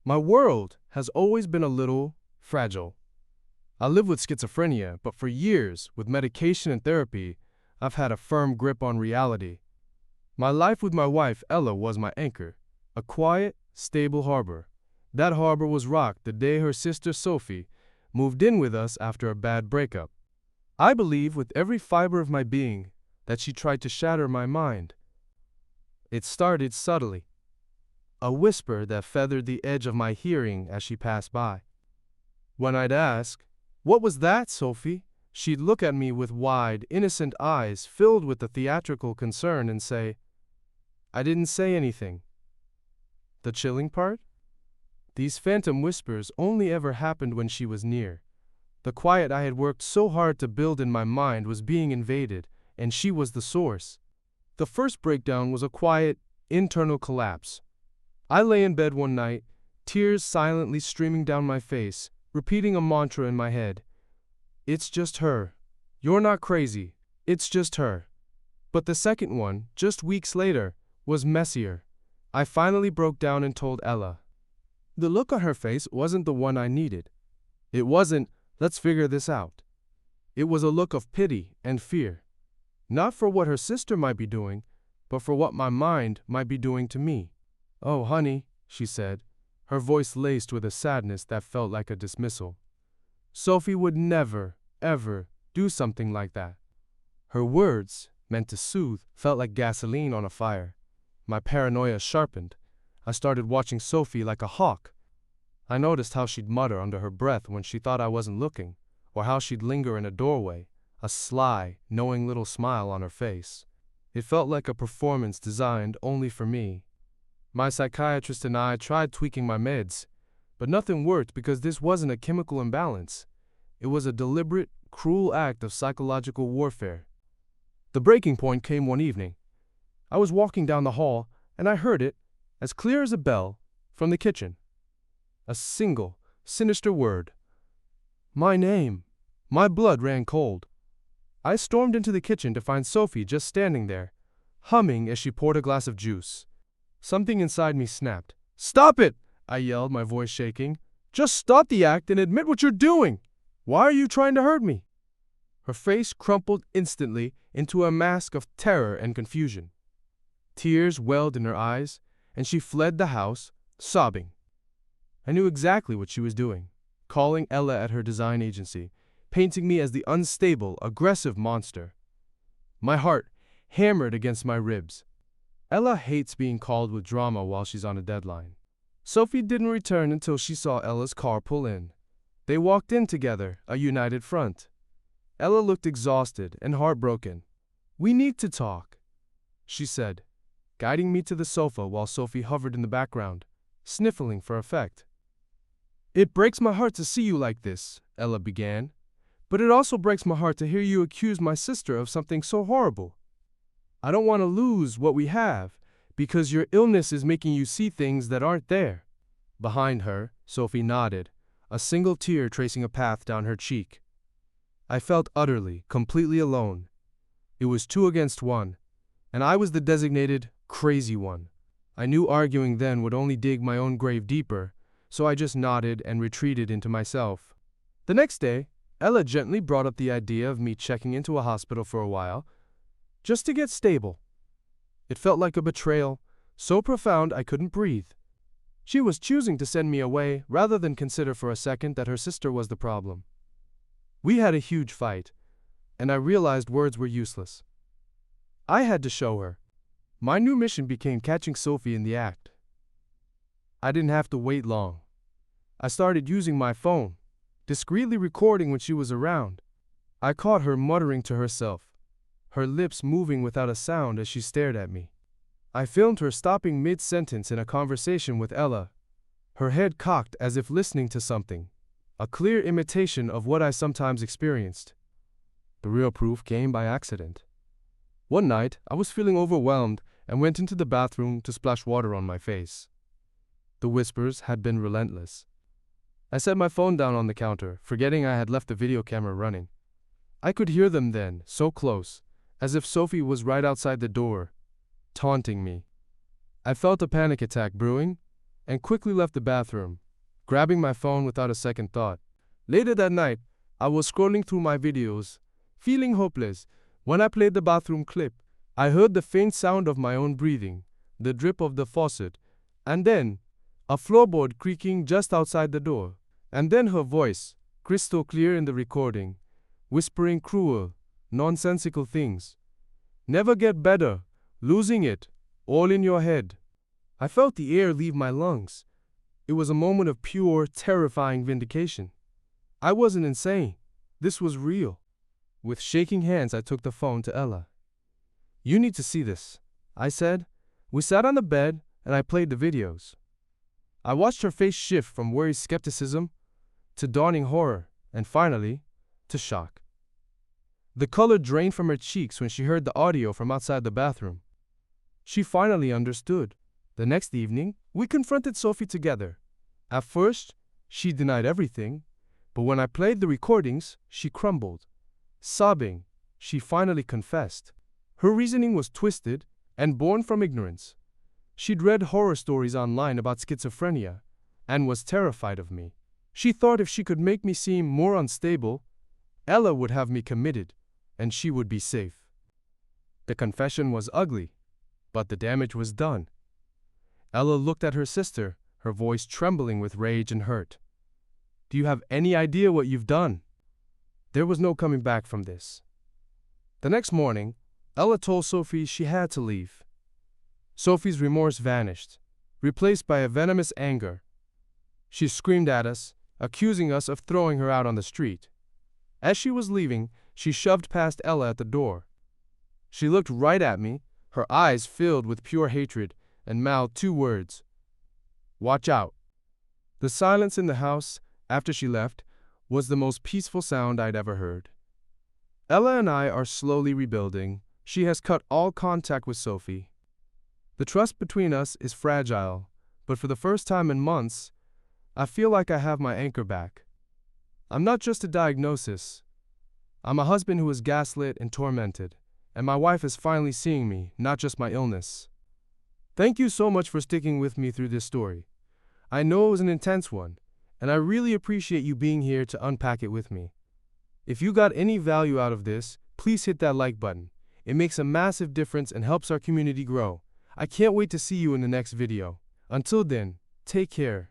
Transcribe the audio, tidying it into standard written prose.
My world has always been a little fragile. I live with schizophrenia, but for years, with medication and therapy, I've had a firm grip on reality. My life with my wife, Ella, was my anchor, a quiet, stable harbor. That harbor was rocked the day her sister Sophie moved in with us after a bad breakup. I believe with every fiber of my being that she tried to shatter my mind. It started subtly, a whisper that feathered the edge of my hearing as she passed by. When I'd ask, "What was that, Sophie?" she'd look at me with wide, innocent eyes filled with a theatrical concern and say, "I didn't say anything." The chilling part? These phantom whispers only ever happened when she was near. The quiet I had worked so hard to build in my mind was being invaded, and she was the source. The first breakdown was a quiet, internal collapse. I lay in bed one night, tears silently streaming down my face, repeating a mantra in my head. "It's just her. You're not crazy. It's just her." But the second one, just weeks later, was messier. I finally broke down and told Ella. The look on her face wasn't the one I needed. It wasn't, "Let's figure this out." It was a look of pity and fear. Not for what her sister might be doing, but for what my mind might be doing to me. "Oh, honey," she said, her voice laced with a sadness that felt like a dismissal. "Sophie would never, ever do something like that." Her words, meant to soothe, felt like gasoline on a fire. My paranoia sharpened. I started watching Sophie like a hawk. I noticed how she'd mutter under her breath when she thought I wasn't looking, or how she'd linger in a doorway, a sly, knowing little smile on her face. It felt like a performance designed only for me. My psychiatrist and I tried tweaking my meds, but nothing worked because this wasn't a chemical imbalance. It was a deliberate, cruel act of psychological warfare. The breaking point came one evening. I was walking down the hall, and I heard it, as clear as a bell, from the kitchen. A single, sinister word. My name. My blood ran cold. I stormed into the kitchen to find Sophie just standing there, humming as she poured a glass of juice. Something inside me snapped. "Stop it!" I yelled, my voice shaking. "Just stop the act and admit what you're doing! Why are you trying to hurt me?" Her face crumpled instantly into a mask of terror and confusion. Tears welled in her eyes, and she fled the house, sobbing. I knew exactly what she was doing, calling Ella at her design agency, painting me as the unstable, aggressive monster. My heart hammered against my ribs. Ella hates being called with drama while she's on a deadline. Sophie didn't return until she saw Ella's car pull in. They walked in together, a united front. Ella looked exhausted and heartbroken. "We need to talk," she said, guiding me to the sofa while Sophie hovered in the background, sniffling for effect. "It breaks my heart to see you like this," Ella began, "but it also breaks my heart to hear you accuse my sister of something so horrible. I don't want to lose what we have, because your illness is making you see things that aren't there." Behind her, Sophie nodded, a single tear tracing a path down her cheek. I felt utterly, completely alone. It was 2 against 1, and I was the designated crazy one. I knew arguing then would only dig my own grave deeper, so I just nodded and retreated into myself. The next day, Ella gently brought up the idea of me checking into a hospital for a while, just to get stable. It felt like a betrayal, so profound I couldn't breathe. She was choosing to send me away rather than consider for a second that her sister was the problem. We had a huge fight, and I realized words were useless. I had to show her. My new mission became catching Sophie in the act. I didn't have to wait long. I started using my phone, discreetly recording when she was around. I caught her muttering to herself, her lips moving without a sound as she stared at me. I filmed her stopping mid-sentence in a conversation with Ella, her head cocked as if listening to something, a clear imitation of what I sometimes experienced. The real proof came by accident. One night, I was feeling overwhelmed and went into the bathroom to splash water on my face. The whispers had been relentless. I set my phone down on the counter, forgetting I had left the video camera running. I could hear them then, so close, as if Sophie was right outside the door, taunting me. I felt a panic attack brewing, and quickly left the bathroom, grabbing my phone without a second thought. Later that night, I was scrolling through my videos, feeling hopeless. When I played the bathroom clip, I heard the faint sound of my own breathing, the drip of the faucet, and then a floorboard creaking just outside the door. And then her voice, crystal clear in the recording, whispering cruel, nonsensical things. Never get better, losing it, all in your head. I felt the air leave my lungs. It was a moment of pure, terrifying vindication. I wasn't insane. This was real. With shaking hands, I took the phone to Ella. You need to see this, I said. We sat on the bed, and I played the videos. I watched her face shift from worried skepticism to dawning horror, and finally, to shock. The color drained from her cheeks when she heard the audio from outside the bathroom. She finally understood. The next evening, we confronted Sophie together. At first, she denied everything, but when I played the recordings, she crumbled. Sobbing, she finally confessed. Her reasoning was twisted and born from ignorance. She'd read horror stories online about schizophrenia and was terrified of me. She thought if she could make me seem more unstable, Ella would have me committed, and she would be safe. The confession was ugly, but the damage was done. Ella looked at her sister, her voice trembling with rage and hurt. Do you have any idea what you've done? There was no coming back from this. The next morning, Ella told Sophie she had to leave. Sophie's remorse vanished, replaced by a venomous anger. She screamed at us, accusing us of throwing her out on the street. As she was leaving, she shoved past Ella at the door. She looked right at me, her eyes filled with pure hatred, and mouthed two words. Watch out. The silence in the house, after she left, was the most peaceful sound I'd ever heard. Ella and I are slowly rebuilding. She has cut all contact with Sophie. The trust between us is fragile, but for the first time in months, I feel like I have my anchor back. I'm not just a diagnosis. I'm a husband who is gaslit and tormented, and my wife is finally seeing me, not just my illness. Thank you so much for sticking with me through this story. I know it was an intense one, and I really appreciate you being here to unpack it with me. If you got any value out of this, please hit that like button. It makes a massive difference and helps our community grow. I can't wait to see you in the next video. Until then, take care.